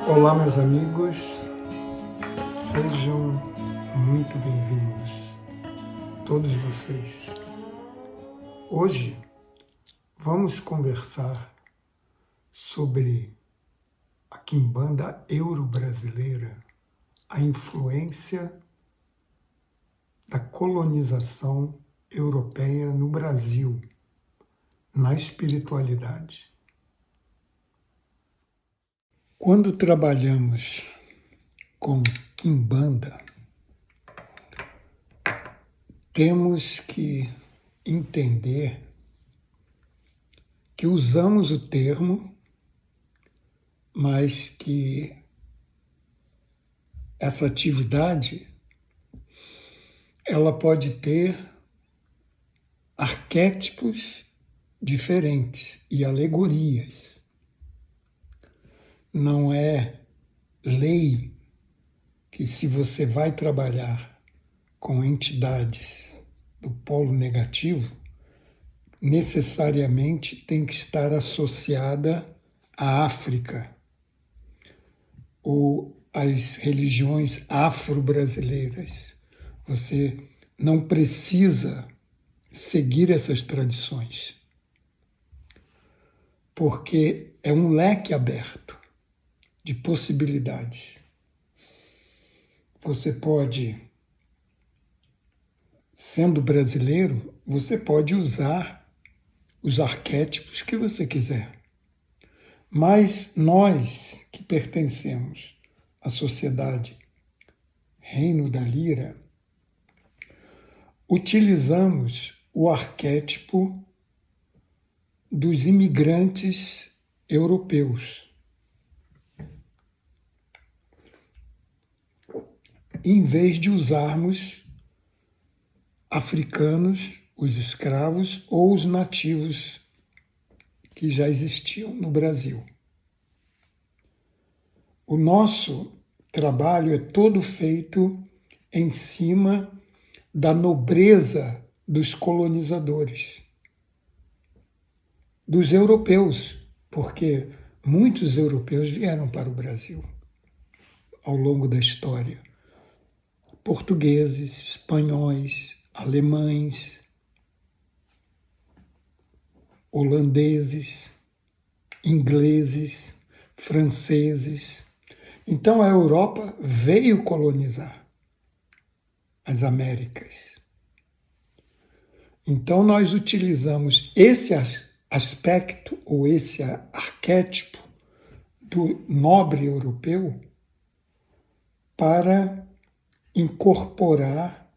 Olá, meus amigos, sejam muito bem-vindos, todos vocês. Hoje vamos conversar sobre a quimbanda euro-brasileira, a influência da colonização europeia no Brasil, na espiritualidade. Quando trabalhamos com quimbanda, temos que entender que usamos o termo, mas que essa atividade ela pode ter arquétipos diferentes e alegorias. Não é lei que, se você vai trabalhar com entidades do polo negativo, necessariamente tem que estar associada à África ou às religiões afro-brasileiras. Você não precisa seguir essas tradições, porque é um leque aberto de possibilidades. Você pode, sendo brasileiro, você pode usar os arquétipos que você quiser. Mas nós que pertencemos à sociedade Reino da Lira, utilizamos o arquétipo dos imigrantes europeus. Em vez de usarmos africanos, os escravos ou os nativos que já existiam no Brasil. O nosso trabalho é todo feito em cima da nobreza dos colonizadores, dos europeus, porque muitos europeus vieram para o Brasil ao longo da história. Portugueses, espanhóis, alemães, holandeses, ingleses, franceses. Então a Europa veio colonizar as Américas. Então nós utilizamos esse aspecto ou esse arquétipo do nobre europeu para incorporar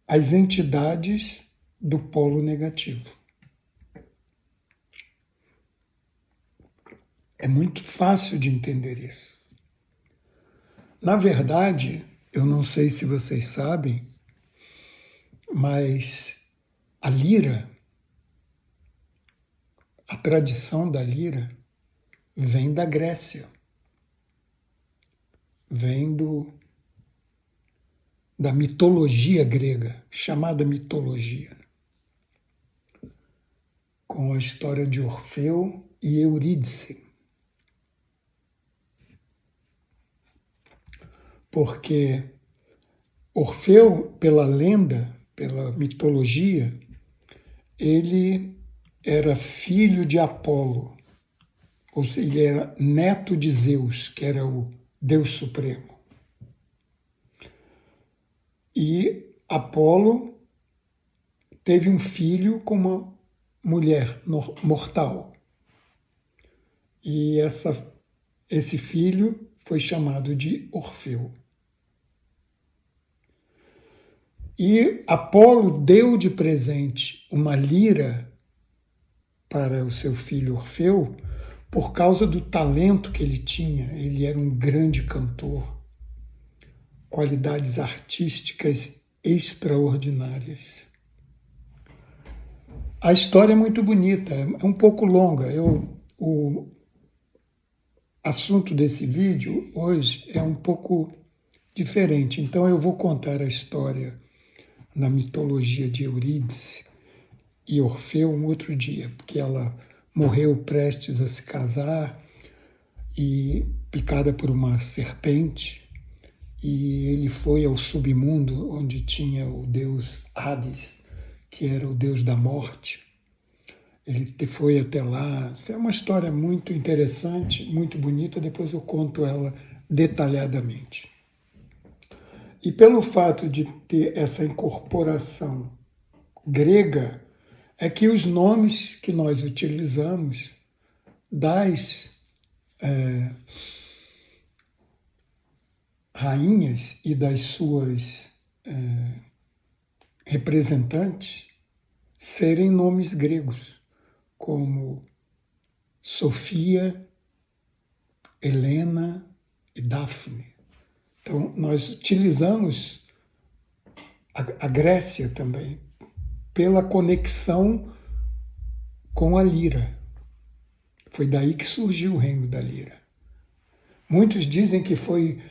as entidades do polo negativo. É muito fácil de entender isso. Na verdade, eu não sei se vocês sabem, mas a lira, a tradição da lira, vem da Grécia, vem da mitologia grega, chamada mitologia, com a história de Orfeu e Eurídice. Porque Orfeu, pela lenda, pela mitologia, ele era filho de Apolo, ou seja, ele era neto de Zeus, que era o Deus Supremo. E Apolo teve um filho com uma mulher mortal. E esse filho foi chamado de Orfeu. E Apolo deu de presente uma lira para o seu filho Orfeu por causa do talento que ele tinha. Ele era um grande cantor, qualidades artísticas extraordinárias. A história é muito bonita, é um pouco longa. O assunto desse vídeo hoje é um pouco diferente, então eu vou contar a história na mitologia de Eurídice e Orfeu um outro dia, porque ela morreu prestes a se casar e picada por uma serpente, e ele foi ao submundo onde tinha o deus Hades, que era o deus da morte. Ele foi até lá. É uma história muito interessante, muito bonita, depois eu conto ela detalhadamente. E pelo fato de ter essa incorporação grega, é que os nomes que nós utilizamos das rainhas e das suas representantes serem nomes gregos, como Sofia, Helena e Daphne. Então, nós utilizamos a Grécia também pela conexão com a lira. Foi daí que surgiu o reino da lira. Muitos dizem que foi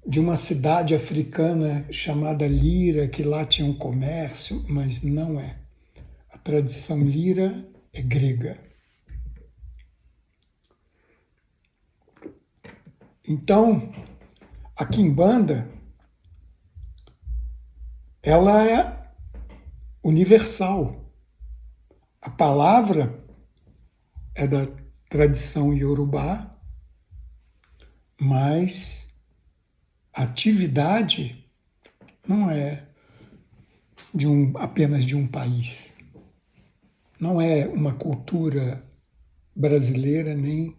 de uma cidade africana chamada Lira, que lá tinha um comércio, mas não é. A tradição lira é grega. Então, a quimbanda, ela é universal. A palavra é da tradição iorubá, mas a atividade não é apenas de um país. Não é uma cultura brasileira nem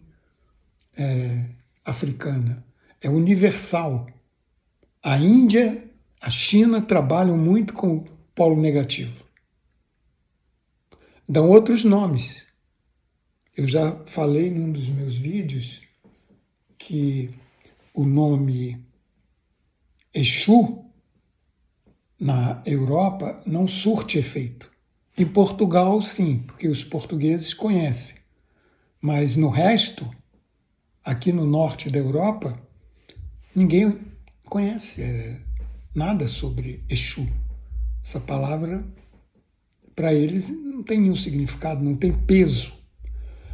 africana. É universal. A Índia, a China trabalham muito com o polo negativo. Dão outros nomes. Eu já falei num dos meus vídeos que o nome Exu na Europa não surte efeito. Em Portugal, sim, porque os portugueses conhecem. Mas no resto, aqui no norte da Europa, ninguém conhece nada sobre Exu. Essa palavra, para eles, não tem nenhum significado, não tem peso.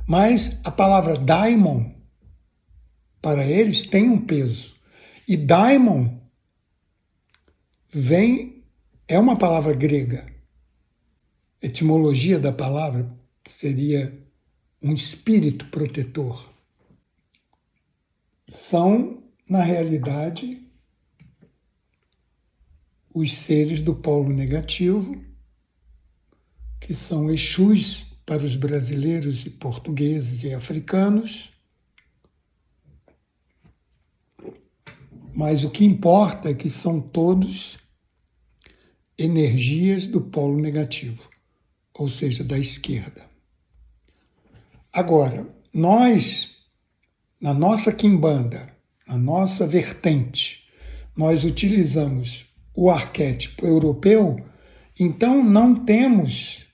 Mas a palavra daimon, para eles, tem um peso. E daimon é uma palavra grega. A etimologia da palavra seria um espírito protetor. São, na realidade, os seres do polo negativo, que são Exus para os brasileiros e portugueses e africanos. Mas o que importa é que são todos energias do polo negativo, ou seja, da esquerda. Agora, nós, na nossa quimbanda, na nossa vertente, nós utilizamos o arquétipo europeu, então não temos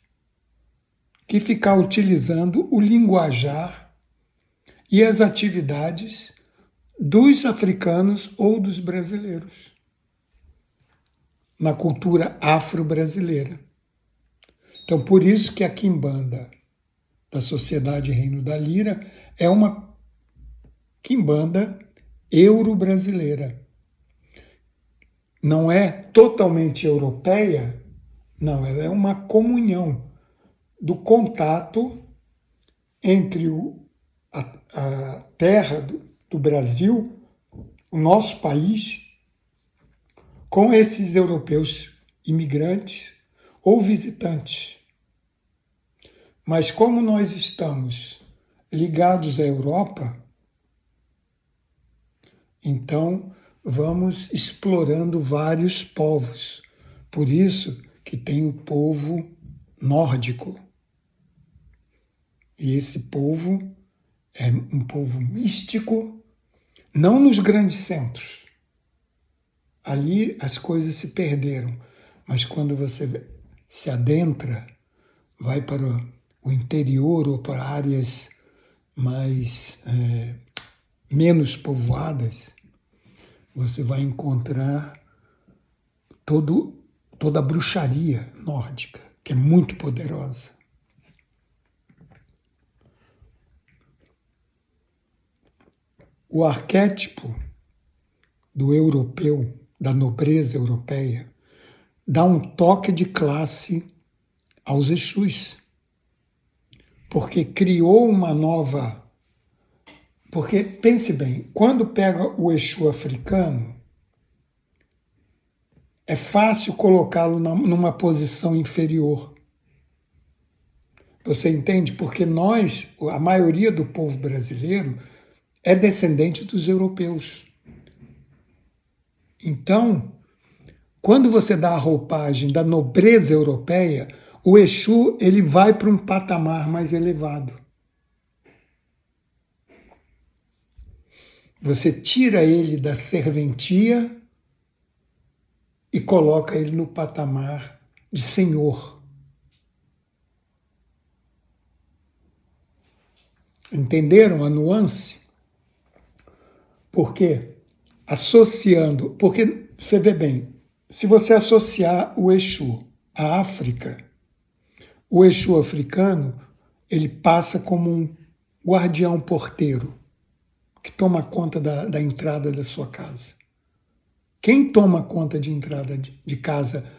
que ficar utilizando o linguajar e as atividades dos africanos ou dos brasileiros na cultura afro-brasileira. Então, por isso que a quimbanda da Sociedade Reino da Lira é uma quimbanda euro-brasileira. Não é totalmente europeia, não, ela é uma comunhão do contato entre a terra do Brasil, o nosso país, com esses europeus imigrantes ou visitantes. Mas como nós estamos ligados à Europa, então vamos explorando vários povos. Por isso que tem o povo nórdico. E esse povo é um povo místico, não nos grandes centros. Ali as coisas se perderam, mas quando você se adentra, vai para o interior ou para áreas mais menos povoadas, você vai encontrar toda a bruxaria nórdica, que é muito poderosa. O arquétipo do europeu, da nobreza europeia, dá um toque de classe aos Exus, porque criou uma nova... Porque, pense bem, quando pega o Exu africano, é fácil colocá-lo numa posição inferior. Você entende? Porque nós, a maioria do povo brasileiro, é descendente dos europeus. Então, quando você dá a roupagem da nobreza europeia, o Exu ele vai para um patamar mais elevado. Você tira ele da serventia e coloca ele no patamar de senhor. Entenderam a nuance? Porque associando, porque você vê bem, se você associar o Exu à África, o Exu africano ele passa como um guardião porteiro que toma conta da entrada da sua casa. Quem toma conta de entrada de casa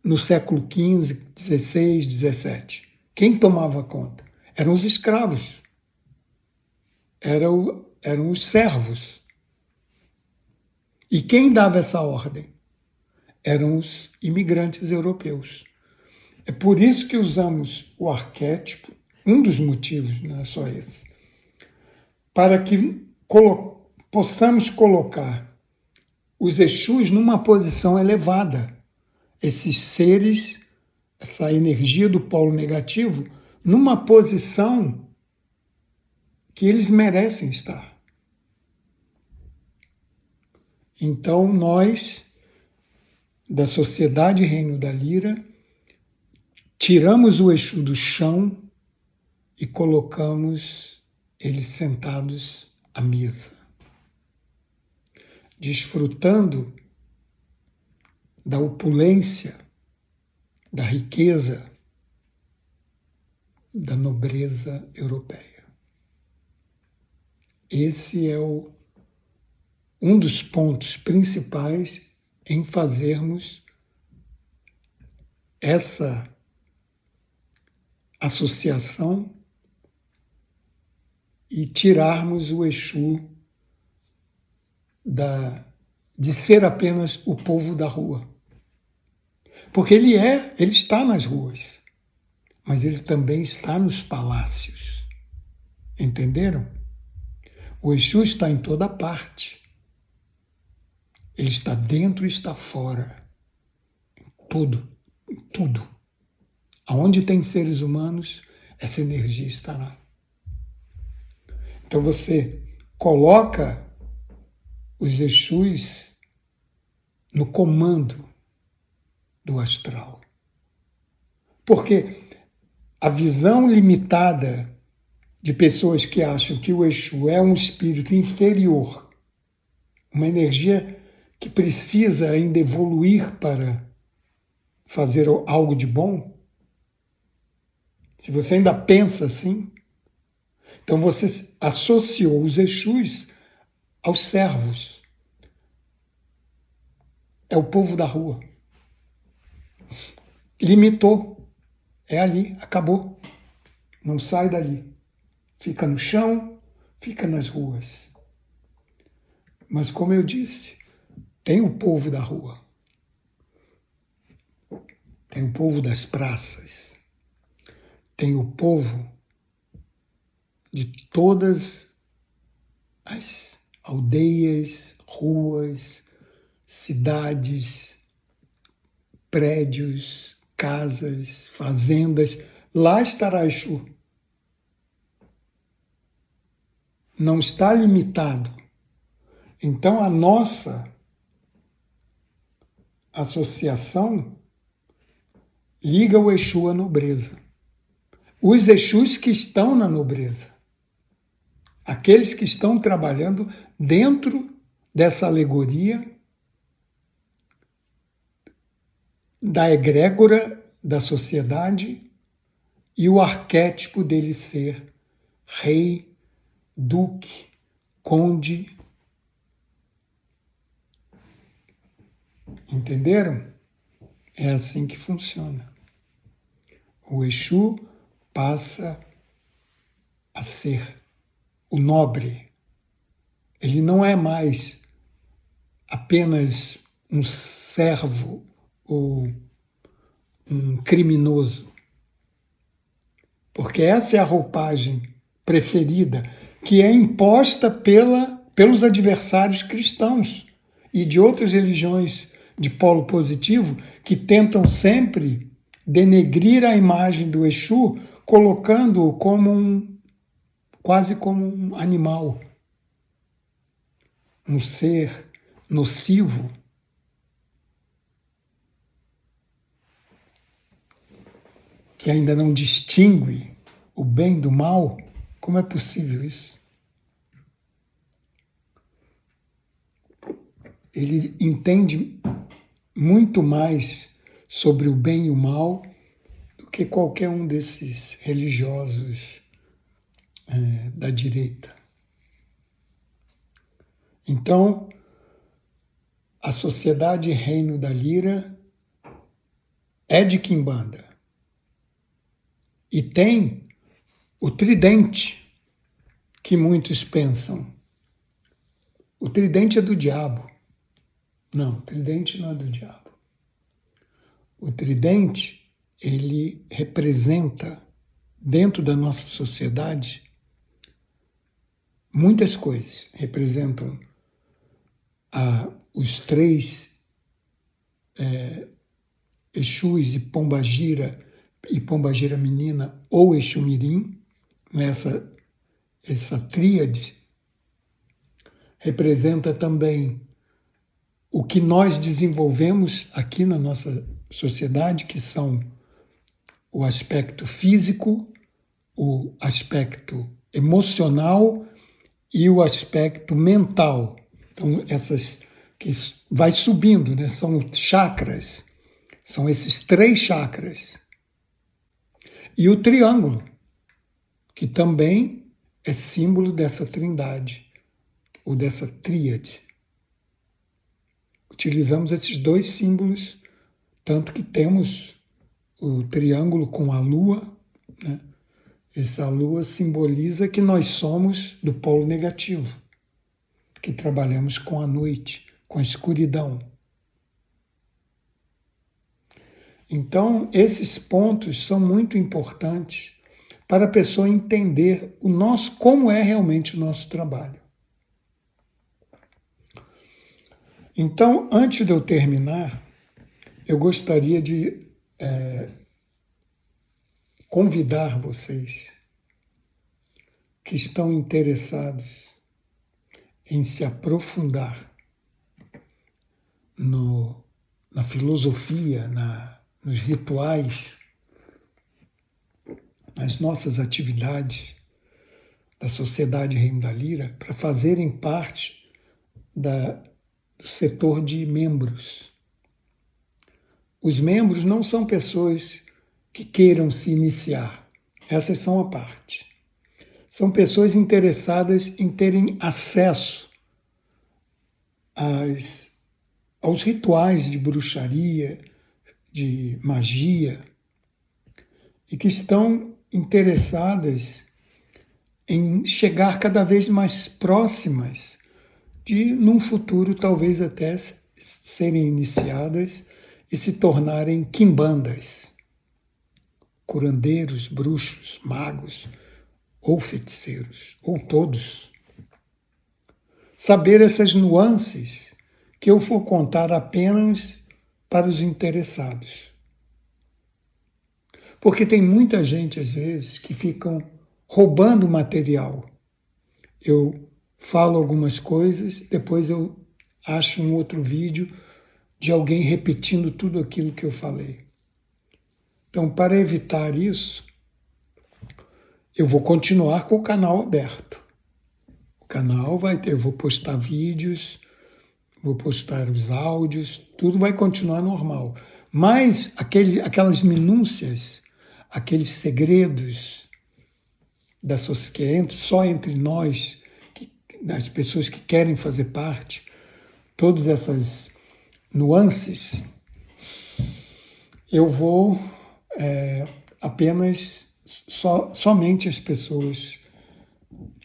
no século XV, XVI, XVII? Quem tomava conta? Eram os escravos. Eram os servos. E quem dava essa ordem? Eram os imigrantes europeus. É por isso que usamos o arquétipo, um dos motivos, não é só esse, para que possamos colocar os Exus numa posição elevada. Esses seres, essa energia do polo negativo, numa posição que eles merecem estar. Então, nós, da Sociedade Reino da Lira, tiramos o Exu do chão e colocamos eles sentados à mesa, desfrutando da opulência, da riqueza, da nobreza europeia. Esse é um dos pontos principais em fazermos essa associação e tirarmos o Exu de ser apenas o povo da rua. Porque ele está nas ruas, mas ele também está nos palácios. Entenderam? O Exu está em toda parte. Ele está dentro e está fora. Em tudo, em tudo. Aonde tem seres humanos, essa energia estará. Então você coloca os Exus no comando do astral. Porque a visão limitada de pessoas que acham que o Exu é um espírito inferior, uma energia que precisa ainda evoluir para fazer algo de bom, se você ainda pensa assim, então você associou os Exus aos servos. É o povo da rua. Limitou. É ali, acabou. Não sai dali. Fica no chão, fica nas ruas. Mas como eu disse, tem o povo da rua. Tem o povo das praças. Tem o povo de todas as aldeias, ruas, cidades, prédios, casas, fazendas. Lá estará Exu. Não está limitado. Então, a nossa associação liga o Exu à nobreza. Os Exus que estão na nobreza. Aqueles que estão trabalhando dentro dessa alegoria da egrégora da sociedade e o arquétipo dele ser rei, duque, conde. Entenderam? É assim que funciona. O Exu passa a ser o nobre. Ele não é mais apenas um servo ou um criminoso. Porque essa é a roupagem preferida que é imposta pelos adversários cristãos e de outras religiões de polo positivo que tentam sempre denegrir a imagem do Exu, colocando-o quase como um animal, um ser nocivo. Que ainda não distingue o bem do mal. Como é possível isso? Ele entende muito mais sobre o bem e o mal do que qualquer um desses religiosos da direita. Então, a Sociedade Reino da Lira é de Quimbanda e tem o tridente que muitos pensam. O tridente é do diabo. Não, o tridente não é do diabo. O tridente, ele representa, dentro da nossa sociedade, muitas coisas. Representam os três Exus e Pombagira menina ou Exu Mirim, essa tríade. Representa também o que nós desenvolvemos aqui na nossa sociedade, que são o aspecto físico, o aspecto emocional e o aspecto mental. Então, essas que vai subindo, né? São chakras, são esses 3 chakras. E o triângulo, que também é símbolo dessa trindade, ou dessa tríade. Utilizamos esses 2 símbolos, tanto que temos o triângulo com a lua, né? Essa lua simboliza que nós somos do polo negativo, que trabalhamos com a noite, com a escuridão. Então, esses pontos são muito importantes para a pessoa entender como é realmente o nosso trabalho. Então, antes de eu terminar, eu gostaria de convidar vocês que estão interessados em se aprofundar na filosofia, nos rituais, nas nossas atividades da Sociedade Reino da Lira, para fazerem parte do setor de membros. Os membros não são pessoas que queiram se iniciar, essas são a parte. São pessoas interessadas em terem acesso aos rituais de bruxaria, de magia, e que estão interessadas em chegar cada vez mais próximas de, num futuro, talvez até serem iniciadas e se tornarem quimbandas, curandeiros, bruxos, magos ou feiticeiros, ou todos. Saber essas nuances que eu vou contar apenas para os interessados. Porque tem muita gente, às vezes, que ficam roubando material. Eu falo algumas coisas, depois eu acho um outro vídeo de alguém repetindo tudo aquilo que eu falei. Então, para evitar isso, eu vou continuar com o canal aberto. O canal vai ter, eu vou postar vídeos, vou postar os áudios, tudo vai continuar normal. Mas aquelas minúcias, aqueles segredos que é só entre nós, das pessoas que querem fazer parte, todas essas nuances, eu vou apenas, somente as pessoas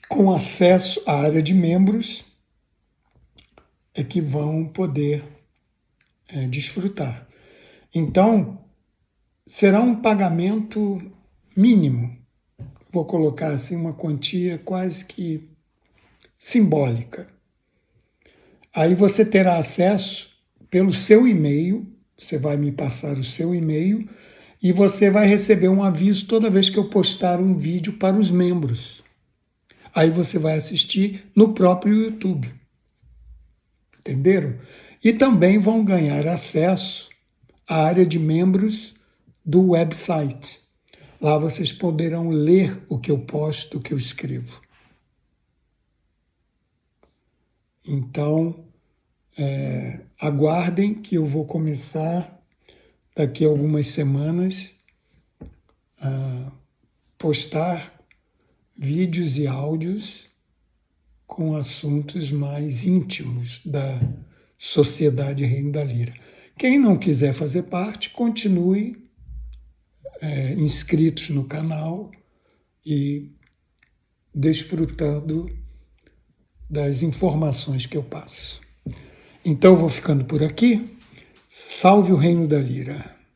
com acesso à área de membros é que vão poder desfrutar. Então, será um pagamento mínimo. Vou colocar assim uma quantia quase que simbólica. Aí você terá acesso pelo seu e-mail, você vai me passar o seu e-mail e você vai receber um aviso toda vez que eu postar um vídeo para os membros. Aí você vai assistir no próprio YouTube. Entenderam? E também vão ganhar acesso à área de membros do website. Lá vocês poderão ler o que eu posto, o que eu escrevo. Então, aguardem que eu vou começar daqui a algumas semanas a postar vídeos e áudios com assuntos mais íntimos da Sociedade Reino da Lira. Quem não quiser fazer parte, continue inscritos no canal e desfrutando das informações que eu passo. Então, eu vou ficando por aqui. Salve o Reino da Lira!